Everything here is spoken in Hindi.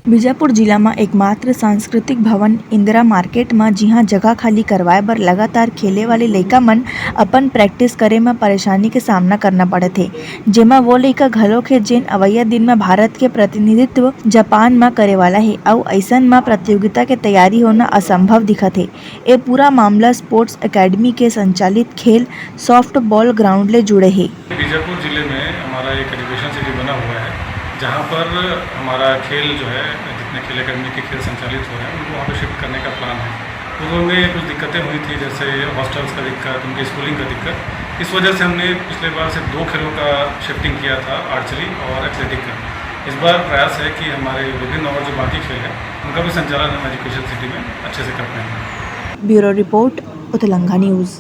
बीजापुर जिला में एकमात्र सांस्कृतिक भवन इंदिरा मार्केट में जिहां जगह खाली करवाए बर लगातार खेले वाले लइका मन अपन प्रैक्टिस करे में परेशानी के सामना करना पड़े थे, जेमा वो लइका घलोक है जेन अवइया दिन में भारत के प्रतिनिधित्व जापान में करे वाला है अउ अइसन में प्रतियोगिता के तैयारी होना असंभव दिखत है। ए पूरा मामला स्पोर्ट्स एकेडमी के संचालित खेल सॉफ्ट बॉल ग्राउंड ले जुड़े है। बीजापुर जिले में हमारा एक एजुकेशन सिटी बना हुआ है, जहाँ पर हमारा खेल जो है, जितने खेल अकेडमी के खेल संचालित हो रहे हैं उनको वहाँ पर शिफ्ट करने का प्लान है। उनमें कुछ दिक्कतें हुई थी, जैसे हॉस्टल्स का दिक्कत, उनकी स्कूलिंग का दिक्कत। इस वजह से हमने पिछले बार से 2 खेलों का शिफ्टिंग किया था, आर्चरी और एथलेटिक का। इस बार प्रयास है कि हमारे विभिन्न और जो बाकी खेल हैं उनका भी संचालन हम एजुकेशन सिटी में अच्छे से कर पाएंगे। ब्यूरो रिपोर्ट, उतलंगा न्यूज़।